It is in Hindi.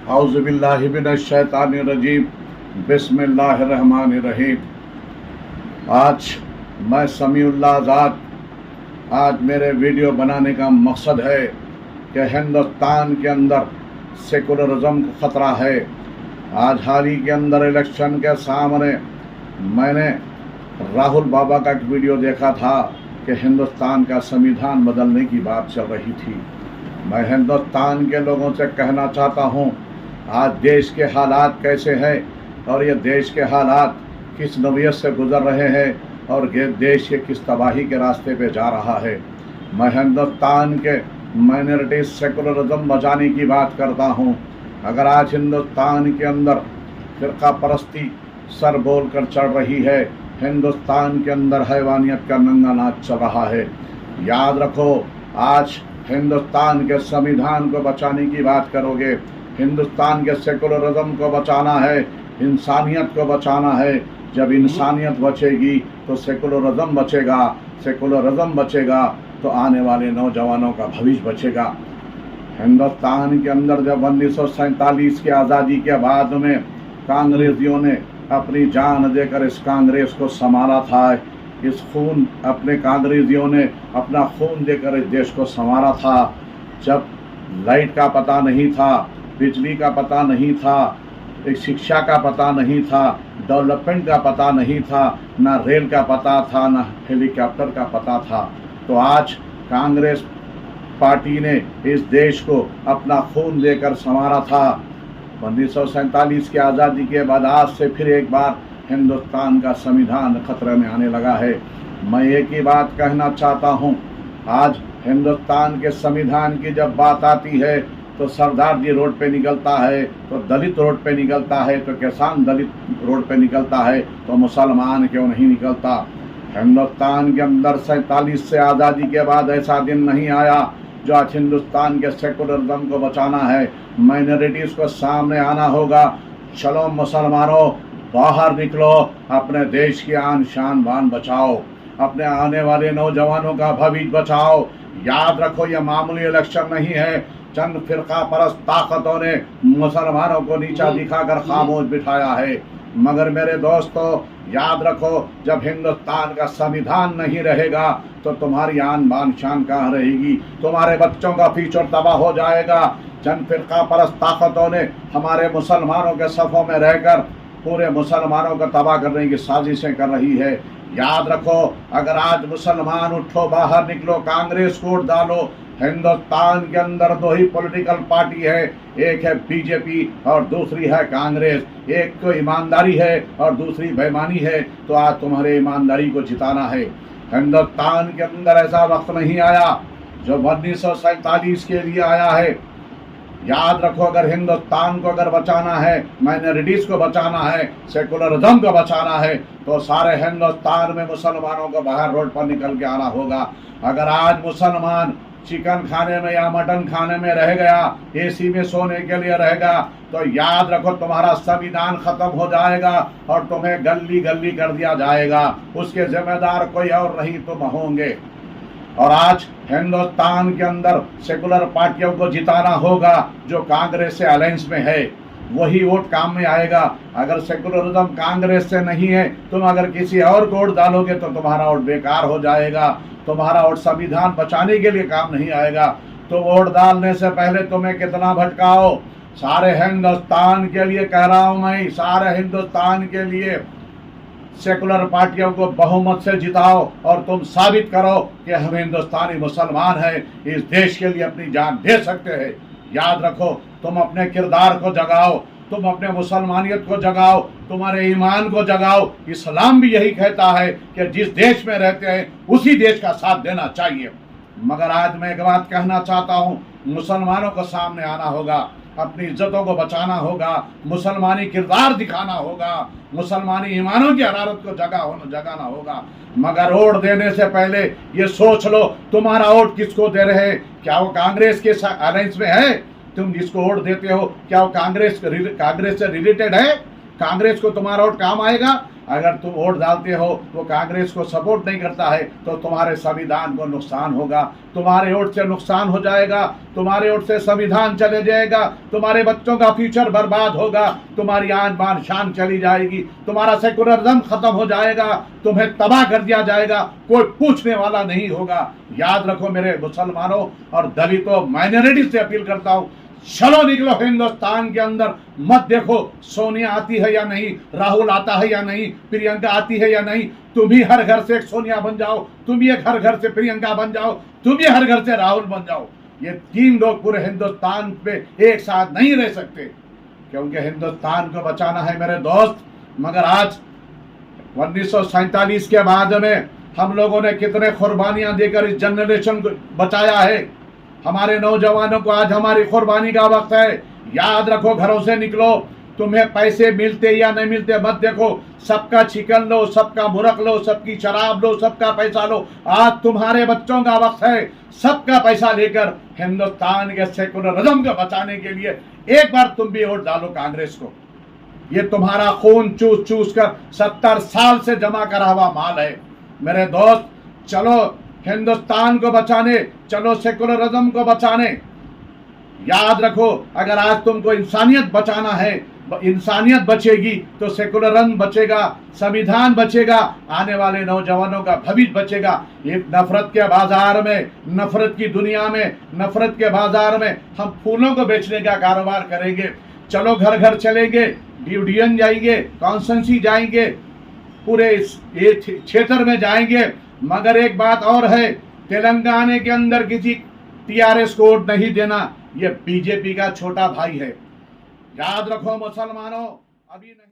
औज़ुबिल्लाहि मिनश्शैतानिर्रजीम बिस्मिल्लाहिर्रहमानिर्रहीम। आज मैं समीउल्लाह आज़ाद, आज मेरे वीडियो बनाने का मकसद है कि हिंदुस्तान के अंदर सेकुलरिज्म को ख़तरा है। आज हाल ही के अंदर इलेक्शन के सामने मैंने राहुल बाबा का एक वीडियो देखा था कि हिंदुस्तान का संविधान बदलने की बात चल रही थी। मैं हिंदुस्तान के लोगों से कहना चाहता हूँ, आज देश के हालात कैसे हैं और ये देश के हालात किस नौयत से गुजर रहे हैं और ये देश के किस तबाही के रास्ते पे जा रहा है। मैं हिंदुस्तान के माइनॉरिटी सेकुलरिज्म बचाने की बात करता हूँ। अगर आज हिंदुस्तान के अंदर फ़िरका परस्ती सर बोल कर चढ़ रही है, हिंदुस्तान के अंदर हैवानियत का नंगा नाच चल रहा है, याद रखो आज हिंदुस्तान के संविधान को बचाने की बात करोगे, हिंदुस्तान के सेकुलरिज्म को बचाना है, इंसानियत को बचाना है। जब इंसानियत बचेगी तो सेकुलरिज्म बचेगा, सेकुलरिज्म बचेगा तो आने वाले नौजवानों का भविष्य बचेगा। हिंदुस्तान के अंदर जब 1947 की आज़ादी के बाद में कांग्रेसियों ने अपनी जान देकर इस कांग्रेस को संभाला था, इस खून अपने कांग्रेसियों ने अपना खून देकर इस देश को संवारा था। जब लाइट का पता नहीं था, बिजली का पता नहीं था, एक शिक्षा का पता नहीं था, डेवलपमेंट का पता नहीं था, ना रेल का पता था, ना हेलीकॉप्टर का पता था, तो आज कांग्रेस पार्टी ने इस देश को अपना खून देकर संवारा था। 1947 की आज़ादी के बाद आज से फिर एक बार हिंदुस्तान का संविधान खतरे में आने लगा है। मैं एक ही बात कहना चाहता हूँ, आज हिंदुस्तान के संविधान की जब बात आती है तो सरदार जी रोड पे निकलता है, तो दलित रोड पे निकलता है, तो किसान दलित रोड पे निकलता है, तो मुसलमान क्यों नहीं निकलता। हिंदुस्तान के अंदर 47 से आज़ादी के बाद ऐसा दिन नहीं आया जो आज हिंदुस्तान के सेकुलरिज्म को बचाना है। माइनॉरिटीज़ को सामने आना होगा। चलो मुसलमानों, बाहर निकलो, अपने देश की आन शान बान बचाओ, अपने आने वाले नौजवानों का भविष्य बचाओ। याद रखो, ये मामूली इलेक्शन नहीं है। चंद फिरका परस्त ताकतों ने मुसलमानों को नीचा दिखाकर खामोश बिठाया है। मगर मेरे दोस्तों, याद रखो, जब हिंदुस्तान का संविधान नहीं रहेगा तो तुम्हारी आन बान शान कहाँ रहेगी, तुम्हारे बच्चों का फ्यूचर तबाह हो जाएगा। चंद फिरका परस्त ताकतों ने हमारे मुसलमानों के सफ़ों में रहकर पूरे मुसलमानों को तबाह करने की साजिशें कर रही है। याद रखो, अगर आज मुसलमान उठो, बाहर निकलो, कांग्रेस को वोट डालो। हिंदुस्तान के अंदर दो ही पॉलिटिकल पार्टी है, एक है बीजेपी और दूसरी है कांग्रेस। एक तो ईमानदारी है और दूसरी बेईमानी है, तो आज तुम्हारे ईमानदारी को जिताना है। हिंदुस्तान के अंदर ऐसा वक्त नहीं आया जो 1947 के लिए आया है। याद रखो, अगर हिंदुस्तान को अगर बचाना है, माइनॉरिटीज़ को बचाना है, सेकुलरिज्म को बचाना है, तो सारे हिंदुस्तान में मुसलमानों को बाहर रोड पर निकल के आना होगा। अगर आज मुसलमान चिकन खाने में या मटन खाने में रह गया, एसी में सोने के लिए रहेगा, तो याद रखो तुम्हारा संविधान खत्म हो जाएगा और तुम्हें गली गली कर दिया जाएगा। उसके जिम्मेदार कोई और नहीं, तुम होंगे। और आज हिंदुस्तान के अंदर सेकुलर पार्टियों को जिताना होगा जो कांग्रेस से अलायंस में है, वही वोट काम में आएगा। अगर सेकुलरिज्म कांग्रेस से नहीं है, तुम अगर किसी और को वोट डालोगे तो तुम्हारा वोट बेकार हो जाएगा, तुम्हारा वोट संविधान बचाने के लिए काम नहीं आएगा। तो वोट डालने से पहले तुम्हें कितना भटकाओ। सारे हिंदुस्तान के लिए कह रहा हूँ मैं, सारे हिंदुस्तान के लिए सेकुलर पार्टियों को बहुमत से जिताओ और तुम साबित करो कि हम हिंदुस्तानी मुसलमान हैं, इस देश के लिए अपनी जान दे सकते हैं। याद रखो, तुम अपने किरदार को जगाओ, तुम अपने मुसलमानियत को जगाओ, तुम्हारे ईमान को जगाओ। इस्लाम भी यही कहता है कि जिस देश में रहते हैं उसी देश का साथ देना चाहिए। मगर आज मैं एक बात कहना चाहता हूँ, मुसलमानों को सामने आना होगा, अपनी इज्जतों को बचाना होगा, मुसलमानी किरदार दिखाना होगा, मुसलमानी ईमानों की हरारत को जगाना होगा। मगर वोट देने से पहले ये सोच लो, तुम्हारा वोट किसको दे रहे हैं? क्या वो कांग्रेस के अलायंस में है? तुम जिसको वोट देते हो क्या वो कांग्रेस से रिलेटेड है? कांग्रेस को तुम्हारा वोट काम आएगा? अगर तुम वोट डालते हो वो कांग्रेस को सपोर्ट नहीं करता है तो तुम्हारे संविधान को नुकसान होगा, तुम्हारे वोट से नुकसान हो जाएगा, तुम्हारे वोट से संविधान चले जाएगा, तुम्हारे बच्चों का फ्यूचर बर्बाद होगा, तुम्हारी आन बान शान चली जाएगी, तुम्हारा सेकुलरिज्म खत्म हो जाएगा, तुम्हें तबाह कर दिया जाएगा, कोई पूछने वाला नहीं होगा। याद रखो मेरे मुसलमानों और दलितों, माइनॉरिटी से अपील करता हूँ, चलो निकलो हिंदुस्तान के अंदर। मत देखो सोनिया आती है या नहीं, राहुल आता है या नहीं, प्रियंका आती है या नहीं, तुम ही हर घर से एक सोनिया बन जाओ, तुम ही हर घर से प्रियंका बन जाओ, तुम ही हर घर से राहुल बन जाओ। ये तीन लोग पूरे हिंदुस्तान पे एक साथ नहीं रह सकते, क्योंकि हिंदुस्तान को बचाना है मेरे दोस्त। मगर आज 1947 के बाद में हम लोगों ने कितने कुर्बानियां देकर इस जनरेशन को बचाया है। हमारे नौजवानों को आज हमारी कुर्बानी का वक्त है। याद रखो, घरों से निकलो, तुम्हें पैसे मिलते या नहीं मिलते मत देखो, सबका चिकन लो, सबका मुरक लो, सबकी शराब लो, सबका पैसा लो। आज तुम्हारे बच्चों का वक्त है, सबका पैसा लेकर हिंदुस्तान के सेकुलरिज्म को बचाने के लिए एक बार तुम भी वोट डालो कांग्रेस को। ये तुम्हारा खून चूस चूस कर 70 साल से जमा करा हुआ माल है। मेरे दोस्त, चलो हिंदुस्तान को बचाने, चलो सेकुलरिज्म को बचाने। याद रखो, अगर आज तुमको इंसानियत बचाना है, इंसानियत बचेगी तो सेकुलरिज्म बचेगा, संविधान बचेगा, आने वाले नौजवानों का भविष्य बचेगा। ये नफरत के बाजार में, नफरत की दुनिया में, नफरत के बाजार में हम फूलों को बेचने का कारोबार करेंगे। चलो घर घर चलेंगे, डिवीजन जाएंगे, कॉन्स्टिट्यूंसी जाएंगे, पूरे ये क्षेत्र में जाएंगे। मगर एक बात और है, तेलंगाना के अंदर किसी टीआरएस को वोट नहीं देना, ये बीजेपी का छोटा भाई है। याद रखो मुसलमानों, अभी नहीं।